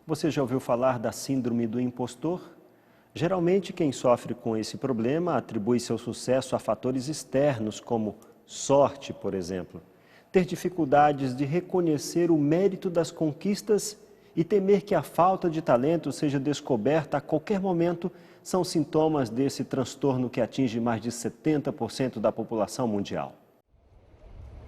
Você já ouviu falar da síndrome do impostor? Geralmente, quem sofre com esse problema atribui seu sucesso a fatores externos, como sorte, por exemplo. Ter dificuldades de reconhecer o mérito das conquistas e temer que a falta de talento seja descoberta a qualquer momento são sintomas desse transtorno que atinge mais de 70% da população mundial.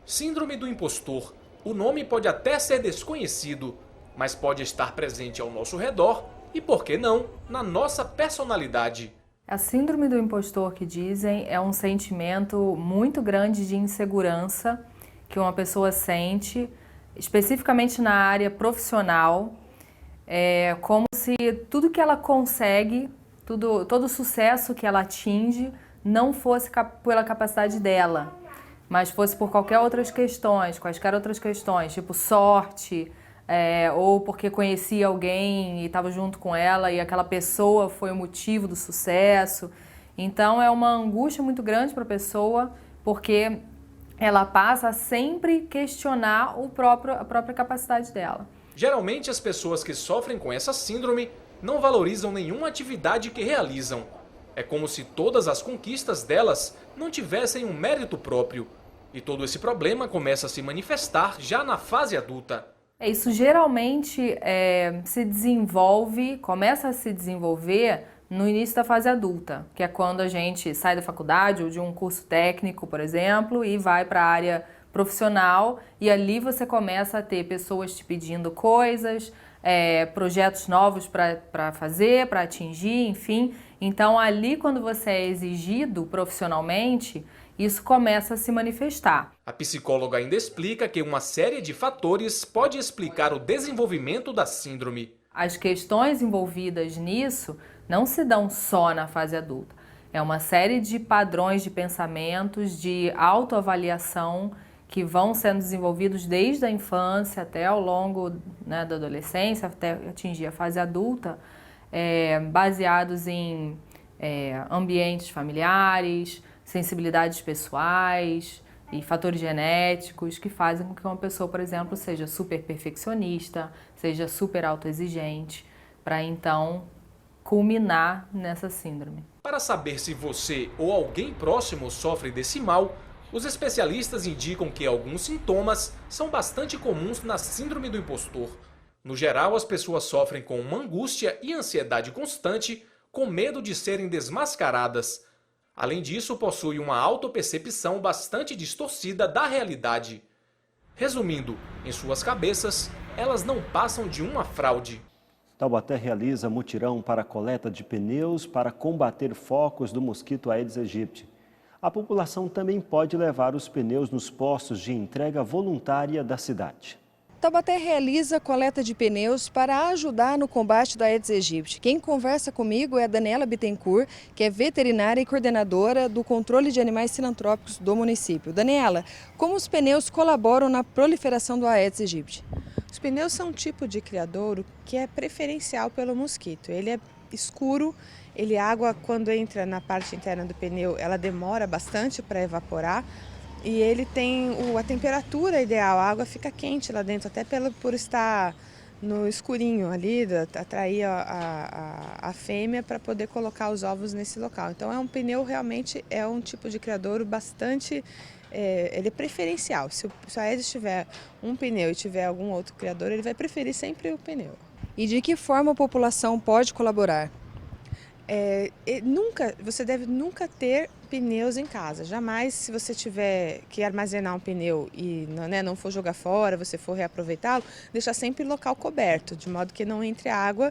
Síndrome do impostor. O nome pode até ser desconhecido, mas pode estar presente ao nosso redor e, por que não, na nossa personalidade. A síndrome do impostor, que dizem, é um sentimento muito grande de insegurança que uma pessoa sente, especificamente na área profissional, como se tudo que ela consegue, todo o sucesso que ela atinge, não fosse pela capacidade dela, mas fosse por quaisquer outras questões, tipo sorte, ou porque conhecia alguém e estava junto com ela e aquela pessoa foi o motivo do sucesso. Então é uma angústia muito grande para a pessoa, porque ela passa a sempre questionar a própria capacidade dela. Geralmente as pessoas que sofrem com essa síndrome não valorizam nenhuma atividade que realizam. É como se todas as conquistas delas não tivessem um mérito próprio. E todo esse problema começa a se manifestar já na fase adulta. Isso geralmente começa a se desenvolver no início da fase adulta, que é quando a gente sai da faculdade ou de um curso técnico, por exemplo, e vai para a área profissional, e ali você começa a ter pessoas te pedindo coisas, projetos novos para fazer, para atingir, enfim. Então ali, quando você é exigido profissionalmente, isso começa a se manifestar. A psicóloga ainda explica que uma série de fatores pode explicar o desenvolvimento da síndrome. As questões envolvidas nisso não se dão só na fase adulta. É uma série de padrões de pensamentos, de autoavaliação que vão sendo desenvolvidos desde a infância até ao longo, da adolescência, até atingir a fase adulta, baseados em ambientes familiares, sensibilidades pessoais e fatores genéticos que fazem com que uma pessoa, por exemplo, seja super perfeccionista, seja super autoexigente, para então culminar nessa síndrome. Para saber se você ou alguém próximo sofre desse mal, os especialistas indicam que alguns sintomas são bastante comuns na síndrome do impostor. No geral, as pessoas sofrem com uma angústia e ansiedade constante, com medo de serem desmascaradas. Além disso, possui uma autopercepção bastante distorcida da realidade. Resumindo, em suas cabeças, elas não passam de uma fraude. Taubaté realiza mutirão para coleta de pneus para combater focos do mosquito Aedes aegypti. A população também pode levar os pneus nos postos de entrega voluntária da cidade. Taubaté realiza coleta de pneus para ajudar no combate da Aedes aegypti. Quem conversa comigo é a Daniela Bittencourt, que é veterinária e coordenadora do controle de animais sinantrópicos do município. Daniela, como os pneus colaboram na proliferação do Aedes aegypti? Os pneus são um tipo de criadouro que é preferencial pelo mosquito. Ele é escuro, a água quando entra na parte interna do pneu, ela demora bastante para evaporar. E ele tem a temperatura ideal, a água fica quente lá dentro, até por estar no escurinho ali, atrair a fêmea para poder colocar os ovos nesse local. Então é um pneu realmente, é um tipo de criadouro bastante, ele é preferencial. Se o Aedes tiver um pneu e tiver algum outro criador, ele vai preferir sempre o pneu. E de que forma a população pode colaborar? Você deve nunca ter pneus em casa. Jamais, se você tiver que armazenar um pneu e não for jogar fora, você for reaproveitá-lo, deixar sempre em local coberto, de modo que não entre água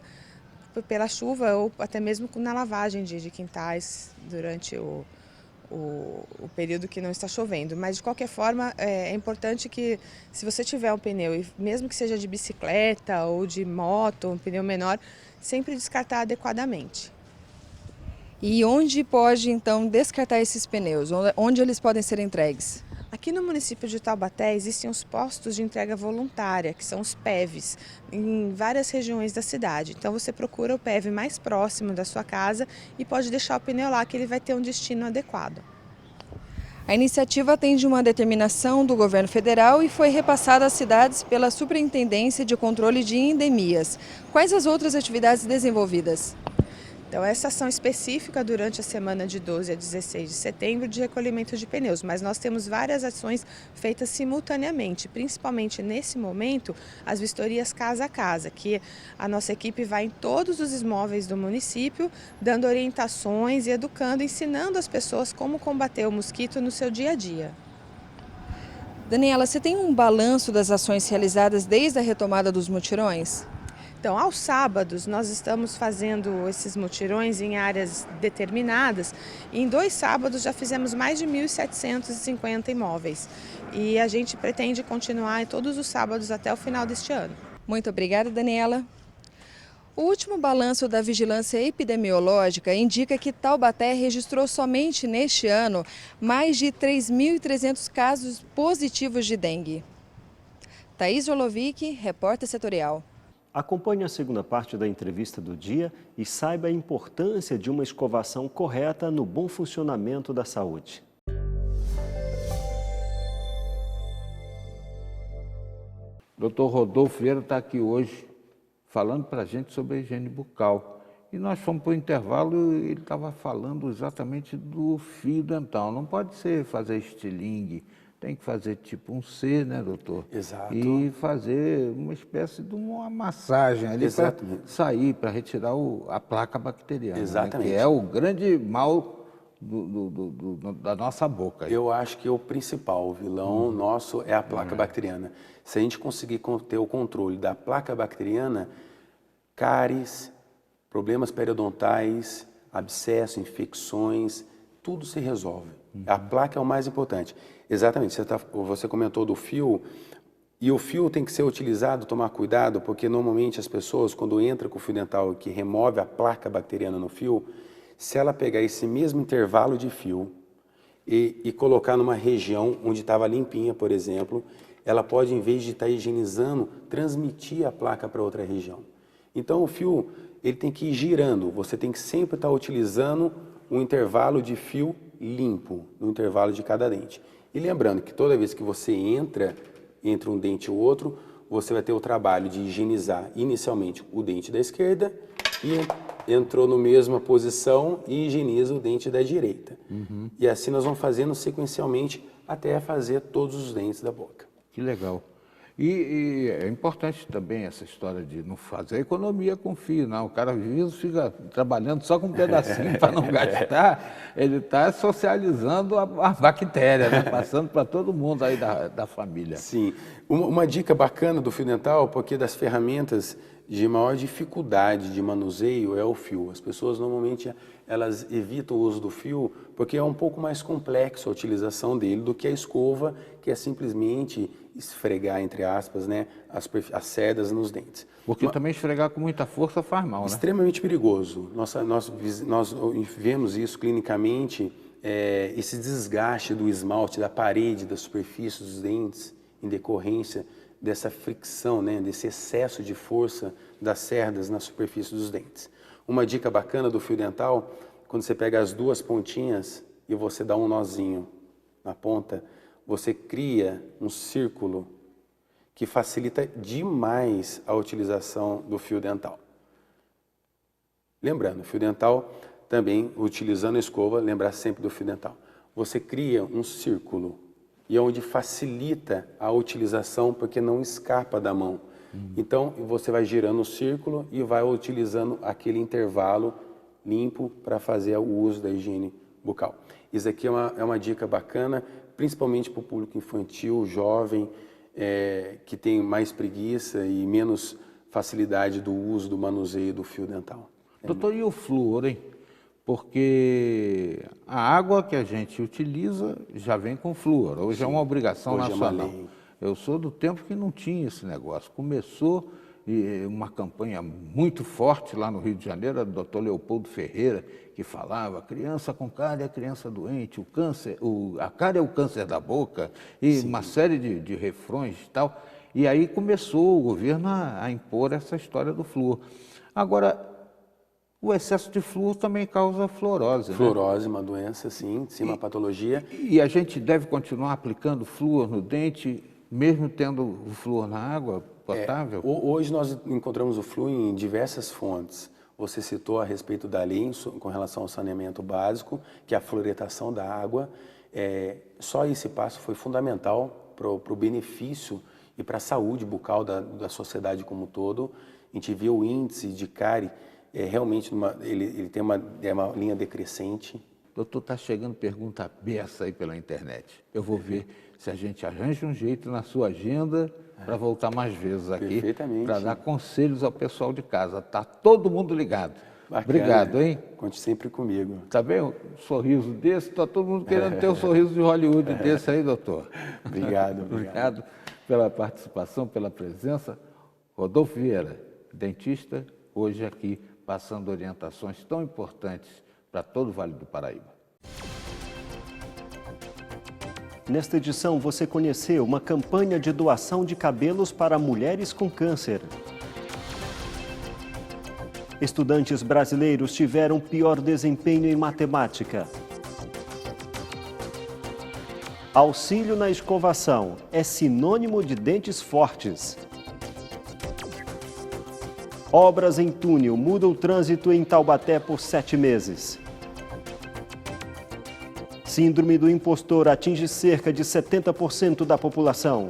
pela chuva ou até mesmo na lavagem de quintais durante o período que não está chovendo. Mas, de qualquer forma, é importante que, se você tiver um pneu, e mesmo que seja de bicicleta ou de moto, um pneu menor, sempre descartar adequadamente. E onde pode, então, descartar esses pneus? Onde eles podem ser entregues? Aqui no município de Taubaté existem os postos de entrega voluntária, que são os PEVs, em várias regiões da cidade. Então você procura o PEV mais próximo da sua casa e pode deixar o pneu lá, que ele vai ter um destino adequado. A iniciativa atende uma determinação do governo federal e foi repassada às cidades pela Superintendência de Controle de Endemias. Quais as outras atividades desenvolvidas? Então, essa ação específica durante a semana de 12 a 16 de setembro de recolhimento de pneus, mas nós temos várias ações feitas simultaneamente, principalmente nesse momento, as vistorias casa a casa, que a nossa equipe vai em todos os imóveis do município, dando orientações e educando, ensinando as pessoas como combater o mosquito no seu dia a dia. Daniela, você tem um balanço das ações realizadas desde a retomada dos mutirões? Então, aos sábados, nós estamos fazendo esses mutirões em áreas determinadas. E em 2 sábados já fizemos mais de 1.750 imóveis. E a gente pretende continuar em todos os sábados até o final deste ano. Muito obrigada, Daniela. O último balanço da Vigilância Epidemiológica indica que Taubaté registrou somente neste ano mais de 3.300 casos positivos de dengue. Thaís Jolovic, repórter setorial. Acompanhe a segunda parte da entrevista do dia e saiba a importância de uma escovação correta no bom funcionamento da saúde. Dr. Rodolfo Vieira está aqui hoje falando para a gente sobre a higiene bucal. E nós fomos para o intervalo e ele estava falando exatamente do fio dental. Não pode ser fazer estilingue, tem que fazer tipo um C, né, doutor? Exato. E fazer uma espécie de uma massagem ali para sair, para retirar a placa bacteriana. Exatamente. Né, que é o grande mal da nossa boca. Eu acho que o principal vilão nosso é a placa bacteriana. Se a gente conseguir ter o controle da placa bacteriana, cáries, problemas periodontais, abscesso, infecções, tudo se resolve. A placa é o mais importante. Exatamente, você comentou do fio, e o fio tem que ser utilizado, tomar cuidado, porque normalmente as pessoas, quando entram com o fio dental que remove a placa bacteriana no fio, se ela pegar esse mesmo intervalo de fio e colocar numa região onde estava limpinha, por exemplo, ela pode, em vez de estar higienizando, transmitir a placa para outra região. Então o fio, ele tem que ir girando, você tem que sempre estar utilizando um intervalo de fio limpo, no intervalo de cada dente. E lembrando que toda vez que você entra entre um dente e o outro, você vai ter o trabalho de higienizar inicialmente o dente da esquerda e entrou na mesma posição e higieniza o dente da direita. E assim nós vamos fazendo sequencialmente até fazer todos os dentes da boca. Que legal. E é importante também essa história de não fazer economia com fio, não. O cara às vezes fica trabalhando só com um pedacinho para não gastar. Ele está socializando a bactéria, né? Passando para todo mundo aí da família. Sim. Uma dica bacana do fio dental, porque das ferramentas de maior dificuldade de manuseio é o fio. As pessoas normalmente elas evitam o uso do fio porque é um pouco mais complexo a utilização dele do que a escova, que é simplesmente esfregar, entre aspas, né, as cerdas nos dentes. Porque também esfregar com muita força faz mal, né? Extremamente perigoso. Nós vemos isso clinicamente, esse desgaste do esmalte, da parede, da superfície dos dentes, em decorrência dessa fricção, né, desse excesso de força das cerdas na superfície dos dentes. Uma dica bacana do fio dental, quando você pega as duas pontinhas e você dá um nozinho na ponta, você cria um círculo que facilita demais a utilização do fio dental. Lembrando, o fio dental também, utilizando a escova, lembrar sempre do fio dental. Você cria um círculo e é onde facilita a utilização porque não escapa da mão. Então, você vai girando o círculo e vai utilizando aquele intervalo limpo para fazer o uso da higiene bucal. Isso aqui é uma dica bacana, principalmente para o público infantil, jovem, que tem mais preguiça e menos facilidade do uso, do manuseio do fio dental. Doutor, e o flúor, hein? Porque a água que a gente utiliza já vem com flúor. Hoje é uma obrigação nacional. Eu sou do tempo que não tinha esse negócio. Começou uma campanha muito forte lá no Rio de Janeiro, do Dr. Leopoldo Ferreira, que falava: criança com cárie é criança doente, a cárie é o câncer da boca, e uma série de refrões e tal. E aí começou o governo a impor essa história do flúor. Agora, O excesso de flúor também causa fluorose, né? Fluorose, uma doença, sim uma patologia. E a gente deve continuar aplicando flúor no dente, mesmo tendo o flúor na água potável? Hoje nós encontramos o flúor em diversas fontes. Você citou a respeito da lei com relação ao saneamento básico, que é a fluoretação da água. Só esse passo foi fundamental para o benefício e para a saúde bucal da sociedade como um todo. A gente vê o índice de cárie, realmente ele tem uma linha decrescente. Doutor, está chegando pergunta beça aí pela internet. Eu vou ver se a gente arranja um jeito na sua agenda para voltar mais vezes aqui, para dar conselhos ao pessoal de casa. Está todo mundo ligado. Bacana. Obrigado, hein? Conte sempre comigo. Tá bem? Um sorriso desse, está todo mundo querendo ter um sorriso de Hollywood desse aí, doutor. Obrigado. Obrigado pela participação, pela presença. Rodolfo Vieira, dentista, hoje aqui passando orientações tão importantes para todo o Vale do Paraíba. Nesta edição você conheceu uma campanha de doação de cabelos para mulheres com câncer. Estudantes brasileiros tiveram pior desempenho em matemática. Auxílio na escovação é sinônimo de dentes fortes. Obras em túnel mudam o trânsito em Taubaté por 7 meses. Síndrome do impostor atinge cerca de 70% da população.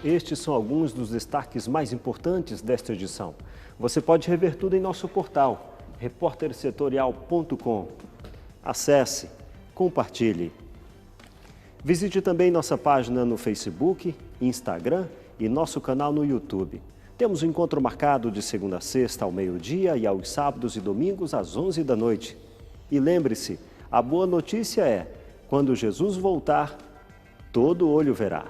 Estes são alguns dos destaques mais importantes desta edição. Você pode rever tudo em nosso portal, repórtersetorial.com. Acesse, compartilhe. Visite também nossa página no Facebook, Instagram e nosso canal no YouTube. Temos um encontro marcado de segunda a sexta ao meio-dia e aos sábados e domingos às 11 da noite. E lembre-se, a boa notícia é, quando Jesus voltar, todo olho verá.